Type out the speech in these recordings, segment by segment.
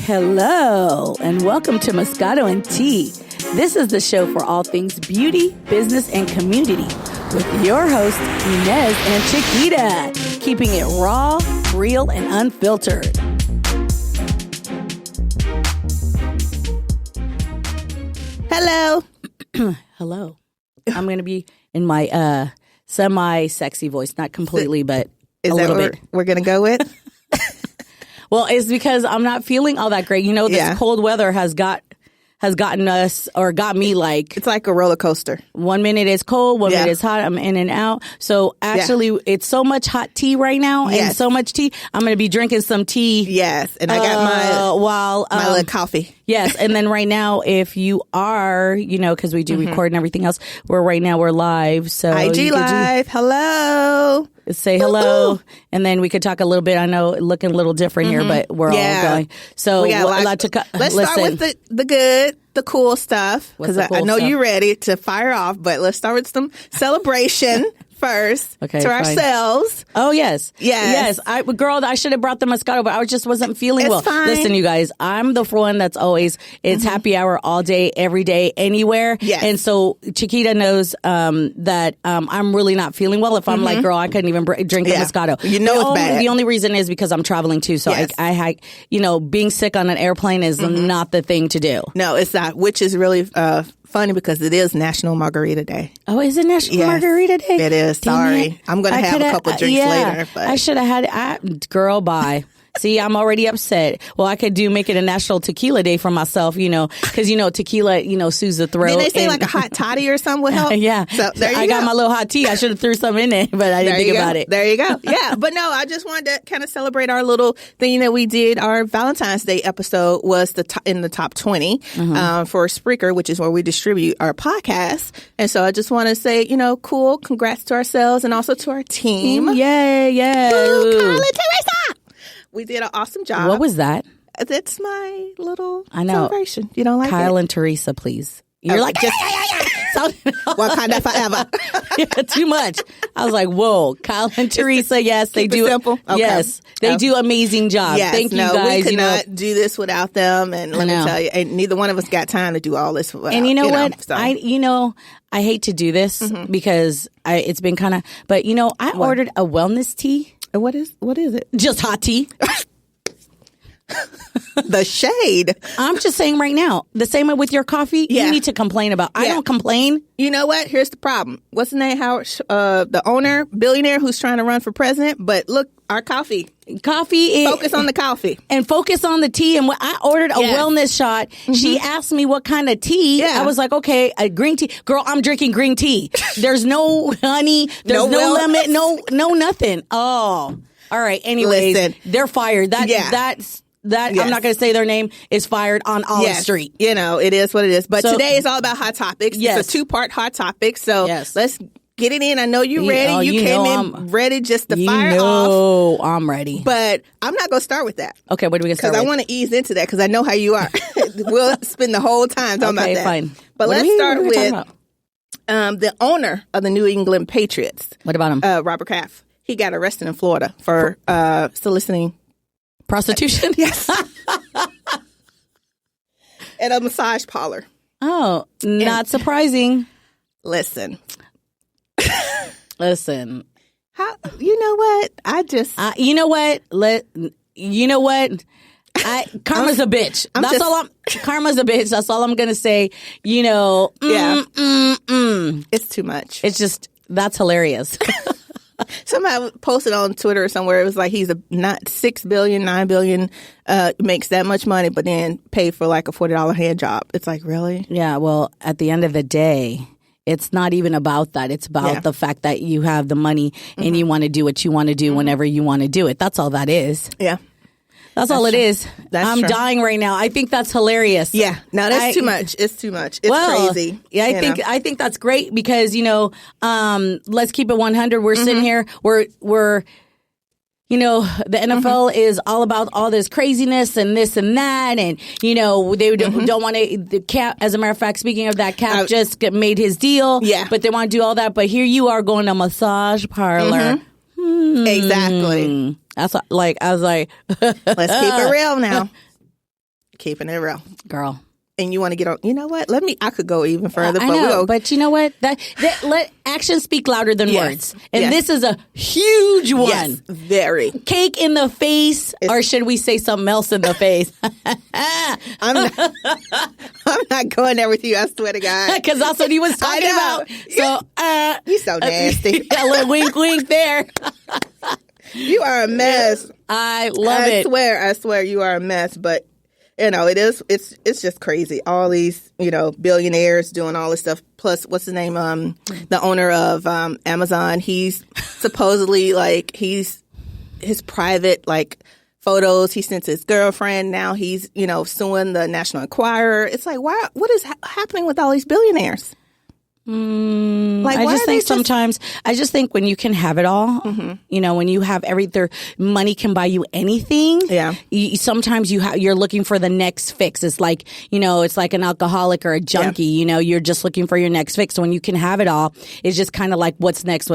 Hello, and welcome to Moscato and Tea. This is the show for all things beauty, business, and community with your hosts, Inez and Chiquita, keeping it raw, real, and unfiltered. Hello. Hello. I'm going to be in my semi-sexy voice, not completely, but Is a that little what bit. we're going to go with? Well, it's because I'm not feeling all that great. You know, this cold weather has gotten us, or got me, like, It's like a roller coaster. 1 minute it's cold, 1 minute it's hot. I'm in and out. So actually, it's so much hot tea right now, and so much tea. I'm going to be drinking some tea. Yes, and I got my little coffee. Yes, and then right now, if you are, you know, because we do record and everything else, we're live. So IG Live. Hello. Say hello, and then we could talk a little bit. I know looking a little different here, but we're all going. So we got let's start with the good, the cool stuff, because I know you're ready to fire off. But let's start with some celebration first to ourselves. Oh yes. Girl, I should have brought the Moscato, but I just wasn't feeling well. Fine. Listen, you guys, I'm the one that's always happy hour all day, every day, anywhere. Yes. And so Chiquita knows that I'm really not feeling well. If I'm like, girl, I couldn't even drink the Moscato. You know it's bad. The only reason is because I'm traveling too. So I being sick on an airplane is not the thing to do. No, it's not. Which is really funny because it is National Margarita Day. Oh, is it National Margarita Day? It is. Sorry. I'm going to have a couple drinks later. But I should have had girl, bye. See, I'm already upset. Well, I could make it a National Tequila Day for myself, because, tequila, soothes the throat. Did they say like a hot toddy or something would help? Yeah. So there you I got my little hot tea. I should have threw some in there, but I didn't think about it. There you go. Yeah. But no, I just wanted to kind of celebrate our little thing that we did. Our Valentine's Day episode was in the top 20 for Spreaker, which is where we distribute our podcast. And so I just want to say, cool. Congrats to ourselves and also to our team. Yay. Woo, Carla Teresa. We did an awesome job. What was that? That's my little celebration. You don't like Kyle it? and Teresa, please. You're like, just Wakanda forever. Yeah, too much. I was like, whoa, Kyle and Teresa, yes, they do. Simple. Okay. Yes, they do amazing job. Yes, Thank you guys. We could not do this without them. And let me tell you, and neither one of us got time to do all this without. And you know what? So. I hate to do this because it's been kind of, but I ordered a wellness tea. What is it? Just hot tea. The shade. I'm just saying right now, the same way with your coffee, you need to complain about. I don't complain. You know what? Here's the problem. What's the name? Howard, the owner, billionaire who's trying to run for president. But look, our coffee. Focus on the coffee. And focus on the tea. And when I ordered a wellness shot, she asked me what kind of tea. Yeah. I was like, okay, a green tea. Girl, I'm drinking green tea. There's no honey. There's no lemon. No nothing. Oh. All right. Anyways, they're fired. That's I'm not going to say their name, is fired on Olive Street. It is what it is. But today is all about hot topics. Yes. It's a 2-part hot topic. So let's get it in. I know you're ready. You came in ready just to fire off. Oh, I'm ready. But I'm not going to start with that. Okay, what are we going to start with? Because I want to ease into that because I know how you are. We'll spend the whole time talking about that. Fine. But let's start with the owner of the New England Patriots. What about him? Robert Kraft. He got arrested in Florida for soliciting prostitution. Yes. At a massage parlor. Oh, not surprising. Listen. How? You know what? I just. You know what? Karma's a bitch. Karma's a bitch. That's all I'm gonna say. It's too much. It's just that's hilarious. Somebody posted on Twitter or somewhere. It was like he's not 6 billion, 9 billion, makes that much money, but then paid for like a $40 hand job. It's like, really? Yeah. Well, at the end of the day, it's not even about that. It's about the fact that you have the money and you want to do what you want to do whenever you want to do it. That's all that is. Yeah. That's all it is. I'm dying right now. I think that's hilarious. Yeah. No, that's too much. It's too much. It's crazy. Yeah, I think that's great because, let's keep it 100. We're sitting here. We're the NFL is all about all this craziness and this and that. And, they don't want to, the Cap, as a matter of fact, speaking of that, Cap just made his deal. Yeah. But they want to do all that. But here you are going to massage parlor. Exactly. That's like, I was like, let's keep it real now. Keeping it real. Girl. And you want to get on, you know what? I could go even further. I know, but you know what? That let actions speak louder than words. And this is a huge one. Yes, very. Cake in the face, or should we say something else in the face? I'm not going there with you, I swear to God. Because that's what he was talking about. So, you're so nasty. A little wink, wink there. You are a mess. I love it. I swear you are a mess, but it's just crazy. All these, billionaires doing all this stuff. Plus, what's his name? The owner of Amazon. He's supposedly his private photos he sent to his girlfriend. Now he's suing the National Enquirer. It's like, why? What is happening with all these billionaires? I just think when you can have it all, when you have their money can buy you anything. Yeah. Sometimes you're looking for the next fix. It's like, it's like an alcoholic or a junkie, you're just looking for your next fix. So when you can have it all, it's just kind of like, what's next?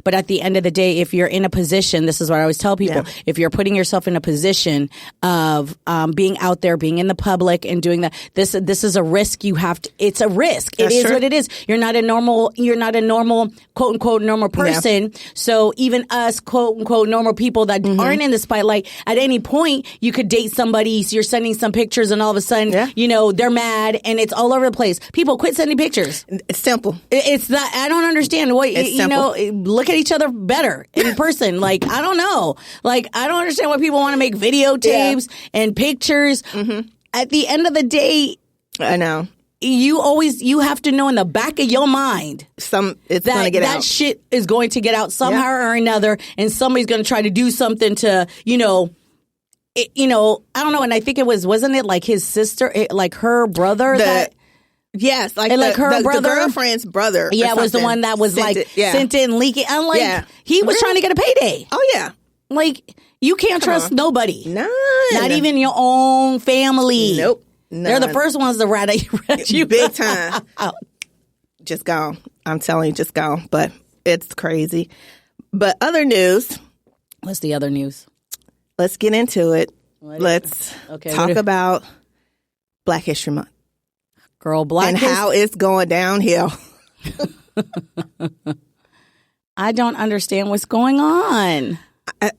But at the end of the day, if you're in a position, this is what I always tell people, if you're putting yourself in a position of, being out there, being in the public and doing that, this is a risk you have to, it's a risk. It is what it is. You're not a normal, quote unquote, normal person. Yeah. So even us, quote unquote, normal people that aren't in the spotlight, at any point, you could date somebody. So you're sending some pictures and all of a sudden, they're mad and it's all over the place. People quit sending pictures. It's simple. It's that I don't understand. Look at each other better in person. I don't know. I don't understand why people want to make videotapes and pictures. At the end of the day, I know. You have to know in the back of your mind it's going to get out. That shit is going to get out somehow or another, and somebody's going to try to do something to, I don't know. And I think wasn't it like his sister, her brother Yes, her brother, the girlfriend's brother. Yeah, was the one that was sent in leaking. I'm like, he was trying to get a payday. Oh yeah, you can't trust nobody. None. Not even your own family. Nope. None. They're the first ones to rat you big time. Just gone. I'm telling you, just gone. But it's crazy. But other news. What's the other news? Let's get into it. Let's talk about Black History Month. Girl, how it's going downhill. I don't understand what's going on. I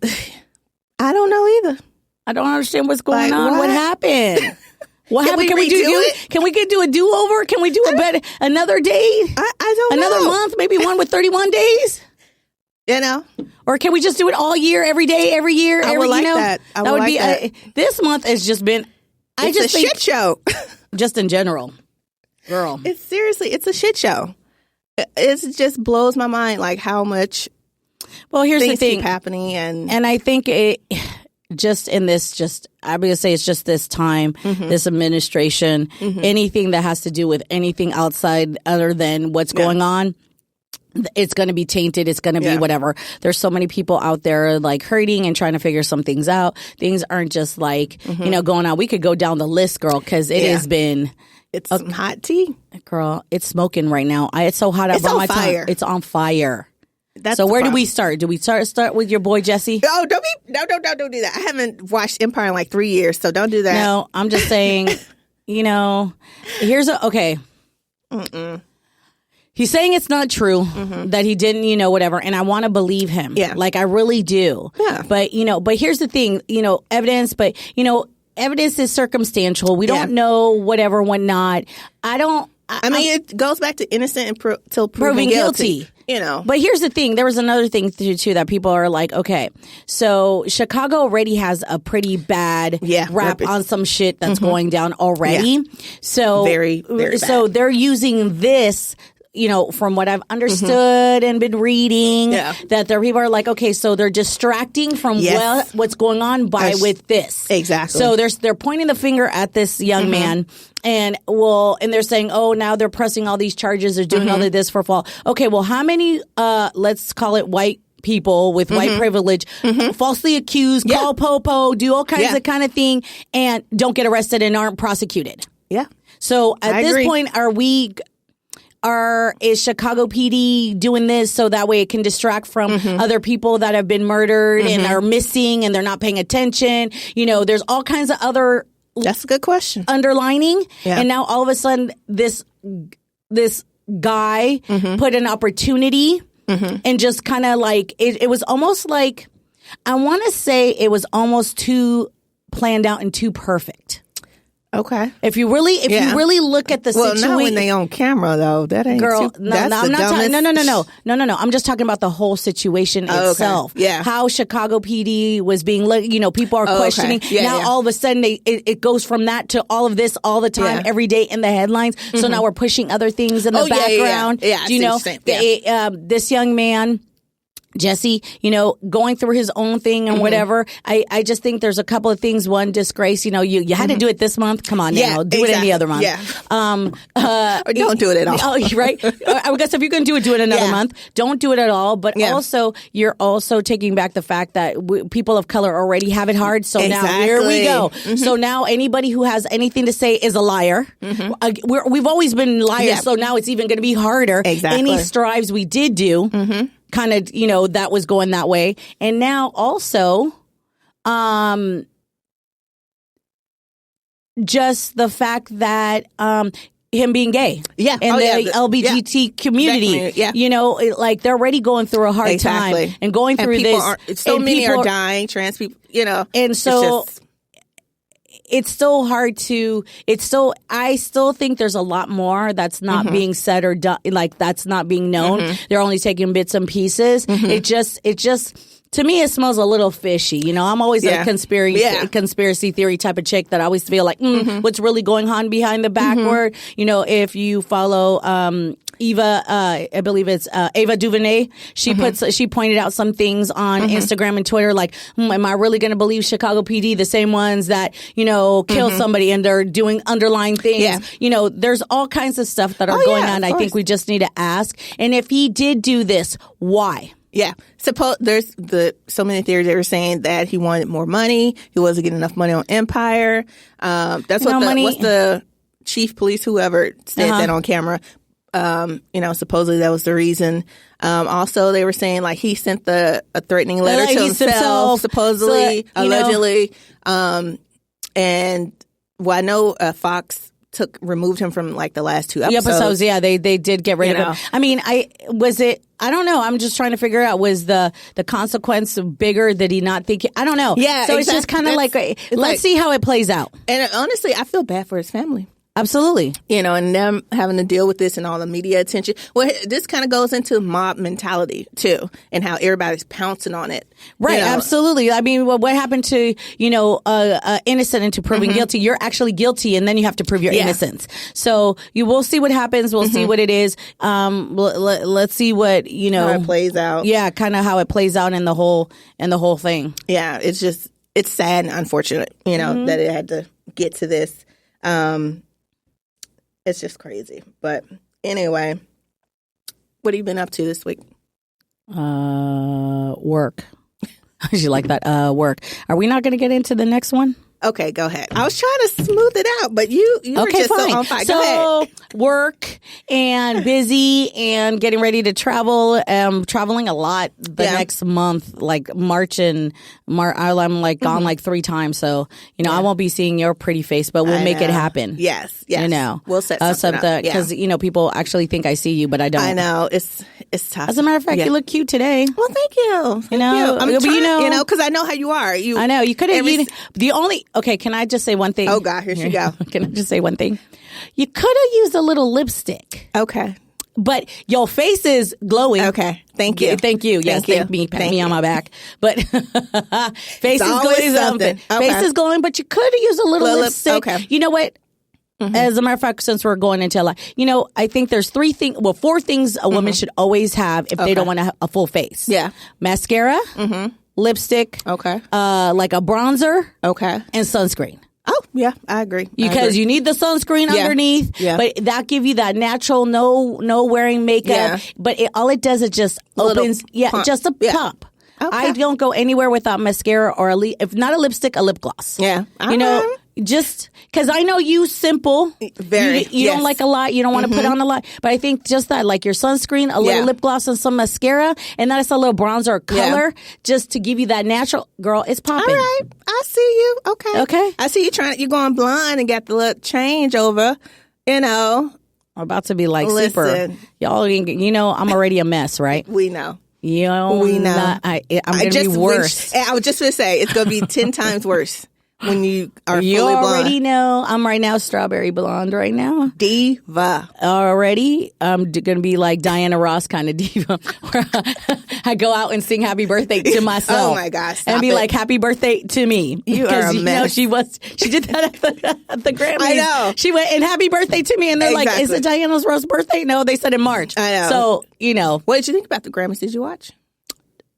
don't know either. I don't understand what's going on. What happened? What happened? Can we do a do-over? Can we do another day? I don't know. Another month? Maybe one with 31 days? Or can we just do it all year, every day, every year? I would like that. That would be that. This month has just been. It's a shit show. Just in general, girl. It's a shit show. It just blows my mind, how much. Well, here's things the thing keep happening, and I think it. Just in this, I'm going to say it's just this time, this administration, anything that has to do with anything outside other than what's going on, it's going to be tainted. It's going to be whatever. There's so many people out there hurting and trying to figure some things out. Things aren't just going on. We could go down the list, girl, because it has been. It's some hot tea. Girl, it's smoking right now. It's so hot out by my tongue. It's on fire. So where do we start? Do we start with your boy Jesse? Oh, don't do that. I haven't watched Empire in 3 years, so don't do that. No, I'm just saying, here's okay. He's saying it's not true that he didn't, whatever, and I want to believe him. Yeah. I really do. Yeah. But, but here's the thing, evidence, but, evidence is circumstantial. We don't know whatever, whatnot. I mean, it goes back to innocent until proven guilty. But here's the thing. There was another thing, too, that people are like, okay, so Chicago already has a pretty bad rap on some shit that's going down already. Yeah. So, very, very bad. So they're using this, from what I've understood and been reading, that there people are like, okay, so they're distracting from what's going on with this. Exactly. So they're pointing the finger at this young man. And they're saying, oh, now they're pressing all these charges. They're doing all of this for fall. Okay, well, how many, let's call it white people with white privilege, falsely accused, call popo, do all kinds of kind of thing, and don't get arrested and aren't prosecuted? Yeah. So at this point, is Chicago PD doing this so that way it can distract from other people that have been murdered and are missing and they're not paying attention? There's all kinds of other That's a good question. underlining. Yeah. And now all of a sudden this guy put an opportunity and just kind of like, it was almost like, I want to say it was almost too planned out and too perfect. Okay. If you really look at the situation, not when they on camera though. That ain't girl. too, No, that's I'm the not talking. dumbest. No. I'm just talking about the whole situation itself. Okay. Yeah. How Chicago PD was being, people are questioning. Okay. Yeah, now all of a sudden it goes from that to all of this all the time, every day in the headlines. So now we're pushing other things in the background. Yeah. Do you know this young man, Jesse, going through his own thing and whatever. I just think there's a couple of things. One, disgrace. You had to do it this month. Come on now, do it any other month. Yeah. Or don't do it at all. Oh, right. I guess if you're going to do it another month, don't do it at all. But also, you're also taking back the fact that people of color already have it hard. So now here we go. So now anybody who has anything to say is a liar. We've always been liars. So now it's even going to be harder. Exactly. Any strives we did do. Kind of, that was going that way. And now also, just the fact that him being gay. Yeah. And the LGBT community. Yeah. Like they're already going through a hard time. And going through this. So many are dying, trans people, And so it's still hard I still think there's a lot more that's not being said or done, like that's not being known. They're only taking bits and pieces. It just, to me, it smells a little fishy. I'm always a conspiracy theory type of chick that I always feel like, what's really going on behind the backward? If you follow, Eva, I believe it's Ava DuVernay. She pointed out some things on Instagram and Twitter, like, am I really going to believe Chicago PD, the same ones that kill somebody and they're doing underlying things? Yeah. There's all kinds of stuff that are going on. I think we just need to ask. And if he did do this, why? Yeah. There's so many theories that were saying that he wanted more money. He wasn't getting enough money on Empire. That's what's the chief police, whoever said that on camera. Supposedly that was the reason. Also, they were saying like he sent a threatening letter to himself, supposedly, allegedly. And I know Fox removed him from like the last two episodes. Yeah, they did get rid of him. I mean, I don't know. I'm just trying to figure out, was the consequence bigger? Did he not think? I don't know. Yeah. So it's just kind of let's see how it plays out. And honestly, I feel bad for his family. Absolutely. And them having to deal with this and all the media attention. Well, this kind of goes into mob mentality, too, and how everybody's pouncing on it. Right. Absolutely. I mean, what happened to, innocent into proving guilty? You're actually guilty, and then you have to prove your innocence. So we'll see what happens. We'll see what it is. Let's see what, how it plays out. Yeah, kind of how it plays out in the whole thing. Yeah. It's sad and unfortunate, that it had to get to this. It's just crazy. But anyway, what have you been up to this week? Work. You like that? Work. Are we not going to get into the next one? Okay, go ahead. I was trying to smooth it out, but you were just fine. so on fire. So, go ahead. Work and busy and getting ready to travel. Traveling a lot the next month, like March and I'm like gone like 3 times. So, I won't be seeing your pretty face, but we'll make it happen. Yes. We'll set something up. Because, people actually think I see you, but I don't. I know. It's tough. As a matter of fact, you look cute today. Well, thank you. Thank you. I'm trying, because I know how you are. I know. You could have okay, can I just say one thing? Oh, God, here she go. Can I just say one thing? You could have used a little lipstick. Okay. But your face is glowing. Okay. Thank you. Thank you. Yes, thank me. Pat me on my back. But face is glowing. Something. Okay. Face is glowing, but you could have used a little lipstick. Okay. You know what? As a matter of fact, since we're going into I think there's 4 things a woman should always have if they don't want a full face. Yeah. Mascara. Lipstick. Okay. Like a bronzer. Okay. And sunscreen. Oh, yeah, I agree. Because you need the sunscreen underneath, but that give you that natural, no wearing makeup. Yeah. But all it does is just opens, just a pop. Okay. I don't go anywhere without mascara or if not a lipstick, a lip gloss. Yeah. just because I know you simple. Very. You don't like a lot. You don't want to put on a lot. But I think just that, like your sunscreen, a little lip gloss, and some mascara, and that's a little bronzer color, just to give you that natural. Girl, it's popping. All right. I see you. Okay. Okay. I see you going blonde and got the look change over. You know. I'm about to be like Listen. super. Y'all, you know, I'm already a mess, right? We know. You know, We know. I'm going to be worse. I was just going to say, it's going to be 10 times worse when you are You fully blonde. already know. I'm right now strawberry blonde right now. Diva. Already. I'm going to be like Diana Ross kind of diva. Where I go out and sing happy birthday to myself. Oh my gosh. And be like, happy birthday to me. You are a mess. Know, she did that at the Grammys. I know. She went, and happy birthday to me. And they're like, is it Diana Ross' birthday? No, they said in March. I know. So, you know. What did you think about the Grammys? Did you watch?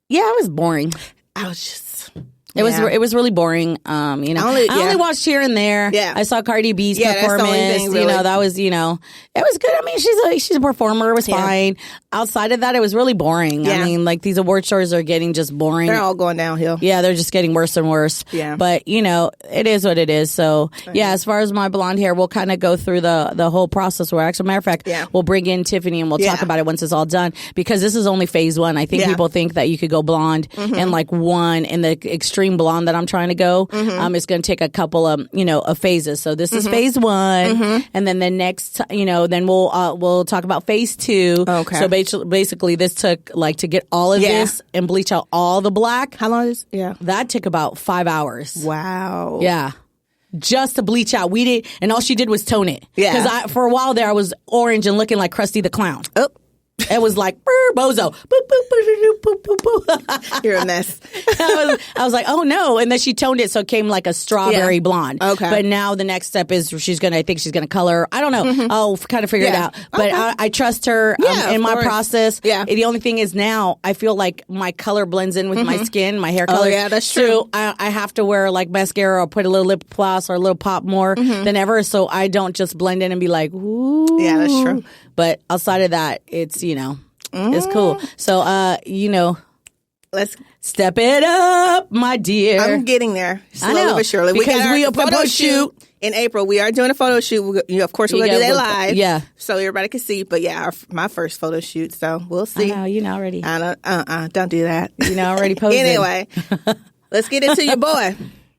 Yeah, it was boring. I was just... It was really boring. You know, I only watched here and there. Yeah. I saw Cardi B's that's the only performance. thing, really. You know, that was, you know, it was good. I mean, she's a performer. It was fine. Outside of that, it was really boring. Yeah. I mean, like these award shows are getting just boring. They're all going downhill. Yeah, they're just getting worse and worse. Yeah. But, you know, it is what it is. So, yeah, as far as my blonde hair, we'll kind of go through the whole process where, actually, matter of fact, we'll bring in Tiffany and we'll talk about it once it's all done, because this is only phase one. I think people think that you could go blonde and like one in the extreme blonde that I'm trying to go. It's going to take a couple of, you know, of phases. So this is phase one. And then the next, you know, then we'll talk about phase two. Okay. So basically this took like to get all of this and bleach out all the black. How long is... Yeah. That took about 5 hours. Wow. Yeah. Just to bleach out. We did, and all she did was tone it. Yeah. Because for a while there, I was orange and looking like Krusty the Clown. Oh. It was like, bozo. Boop, boop, boop, boop, boop, boop. You're a mess. I was like, oh no. And then she toned it so it came like a strawberry blonde. Okay. But now the next step is I think she's going to color. I don't know. I'll kind of figure it out. But I trust her in my process. Yeah. The only thing is now I feel like my color blends in with my skin, my hair color. Oh, yeah, that's true. So I have to wear like mascara or put a little lip gloss or a little pop more than ever. So I don't just blend in and be like, ooh. Yeah, that's true. But outside of that, it's, you know, it's cool. So, you know, Let's step it up, my dear. I'm getting there. I Slowly know, but surely. because we we got our a photo shoot in April. We are doing a photo shoot. Of course, we're going to do that live. Yeah. So everybody can see. But yeah, my first photo shoot. So we'll see. I know, you know already. I don't, don't do that. You know already posing. Anyway, let's get into your boy.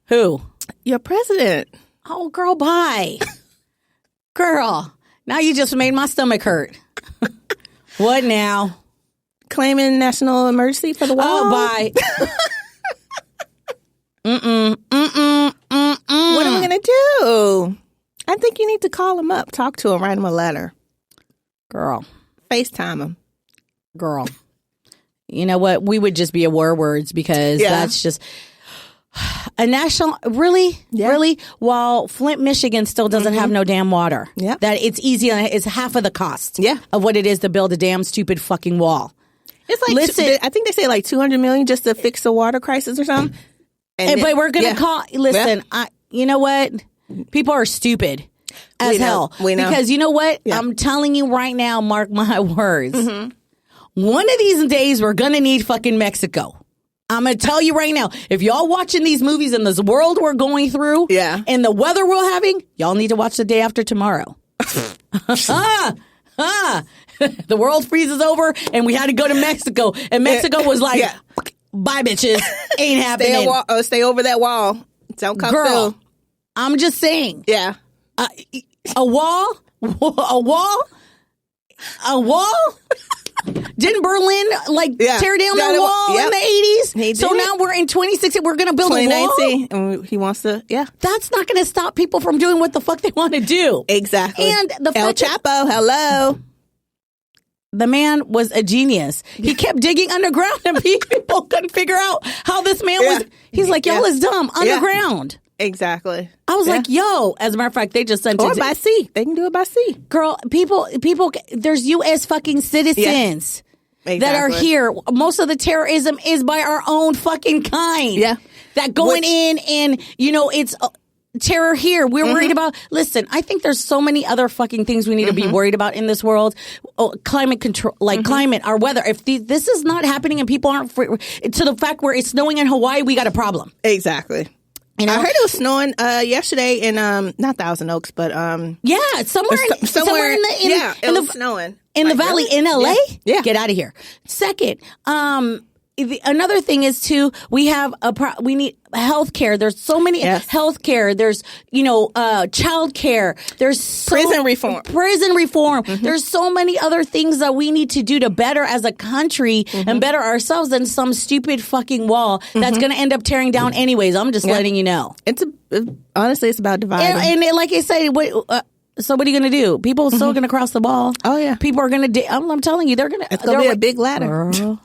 Who? Your president. Oh, girl, bye. Girl, now you just made my stomach hurt. What now? Claiming national emergency for the wall. Oh, bye. What am I going to do? I think you need to call him up, talk to him, write him a letter. Girl. FaceTime him. Girl. You know what? We would just be a war words because that's just a national. Really? Yeah. Really? While Flint, Michigan still doesn't have no damn water. Yeah. That it's easy. It's half of the cost of what it is to build a damn stupid fucking wall. It's like, listen, I think they say like $200 million just to fix the water crisis or something. But we're going to call, listen, you know what? People are stupid as hell. We know. Because you know what? Yeah. I'm telling you right now, mark my words. One of these days, we're going to need fucking Mexico. I'm going to tell you right now, if y'all watching these movies in this world we're going through and the weather we're having, y'all need to watch The Day After Tomorrow. The world freezes over and we had to go to Mexico. And Mexico was like, bye, bitches. Ain't happening. Stay over that wall. Don't come Girl, through. I'm just saying. Yeah. A wall? Didn't Berlin tear down the wall in the 80s? So now we're in 2016. We're going to build a wall? And he wants to, That's not going to stop people from doing what the fuck they want to do. Exactly. And the El Chapo, hello. The man was a genius. He kept digging underground and people couldn't figure out how this man was. He's like, y'all is dumb. Underground. Exactly. I was like, yo, as a matter of fact, they just sent it. Or to by sea. They can do it by sea. Girl, people, there's U.S. fucking citizens that are here. Most of the terrorism is by our own fucking kind. Yeah. That going in and, you know, it's terror here. We're worried about, listen, I think there's so many other fucking things we need to be worried about in this world. Climate control, climate, our weather. If this is not happening and people aren't free, to the fact where it's snowing in Hawaii, we got a problem. Exactly. You know? I heard it was snowing yesterday in not Thousand Oaks, but yeah, somewhere in it the was snowing in the valley in LA. Yeah. Get out of here. Second, another thing is too, we have we need healthcare. There's so many healthcare. There's child care. There's prison reform. Mm-hmm. There's so many other things that we need to do to better as a country and better ourselves than some stupid fucking wall that's going to end up tearing down anyways. I'm just letting you know. Honestly, it's about dividing. And like I say, so what are you going to do? People are still going to cross the ball. Oh yeah, people are going to. I'm telling you, they're going to. It's going to be a big ladder. Girl,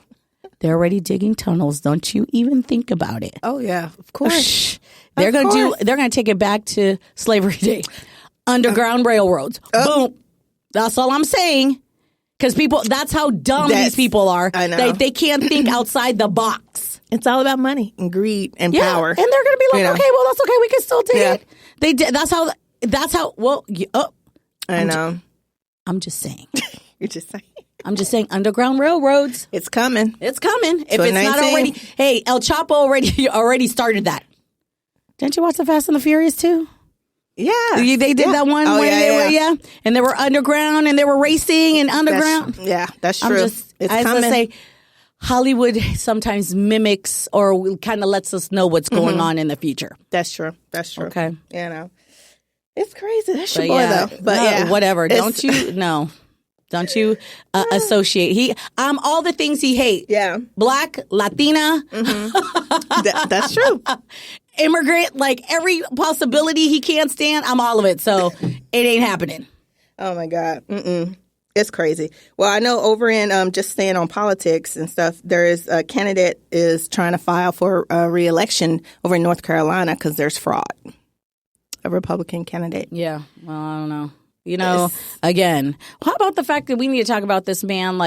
they're already digging tunnels. Don't you even think about it. Oh yeah, of course. They're going to take it back to slavery day. Underground railroads. Boom. That's all I'm saying. Because that's how dumb these people are. I know. They can't think outside the box. It's all about money and greed and power. And they're going to be like, okay, well, that's okay. We can still take it. That's how, well, I know. I'm just saying. You're just saying. I'm just saying, underground railroads. It's coming. It's coming. If it's not already. Hey, El Chapo already started that. Didn't you watch The Fast and the Furious too? Yeah. They did that one where they were, and they were underground and they were racing and underground. That's true. It's coming. I say, Hollywood sometimes mimics or kind of lets us know what's going on in the future. That's true. Okay. It's crazy. That's your boy though. But whatever. Don't you associate all the things he hates. Yeah. Black, Latina. That's true. Immigrant, like every possibility he can't stand, I'm all of it. So it ain't happening. Oh my God. It's crazy. Well, I know over in just staying on politics and stuff, there is a candidate is trying to file for a re-election over in North Carolina because there's fraud. A Republican candidate. Yeah. Well, I don't know. Again, how about the fact that we need to talk about this man,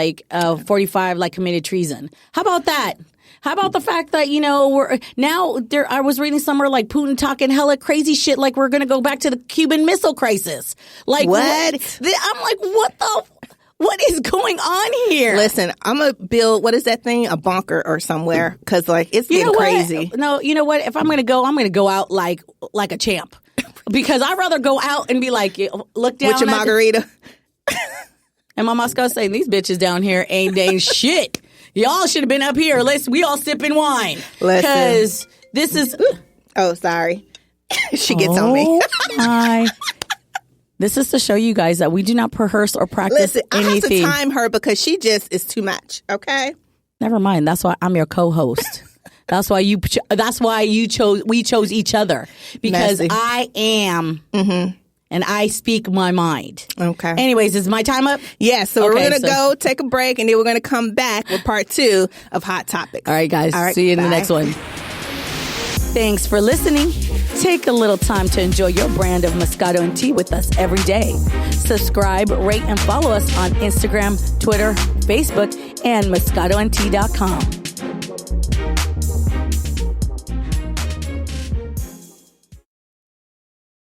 45, committed treason? How about that? How about the fact that, I was reading somewhere Putin talking hella crazy shit like we're going to go back to the Cuban Missile Crisis. Like, what? I'm like, what is going on here? Listen, I'm going to build, what is that thing? A bunker or somewhere. Because, it's getting crazy. No, you know what? If I'm going to go out like a champ. Because I'd rather go out and be like, look down. With your margarita. And my Moscow saying, these bitches down here ain't shit. Y'all should have been up here. We all sipping wine. Because this is... Oh, sorry. She gets on me. My. This is to show you guys that we do not rehearse or practice anything. I have to time her because she just is too much, okay? Never mind. That's why I'm your co-host. That's why we chose each other. Because Messy. I am... And I speak my mind. Okay. Anyways, is my time up? Yeah, so we're going to go take a break, and then we're going to come back with part 2 of Hot Topics. All right, guys. See you in the next one. Thanks for listening. Take a little time to enjoy your brand of Moscato and tea with us every day. Subscribe, rate, and follow us on Instagram, Twitter, Facebook, and MoscatoandTea.com.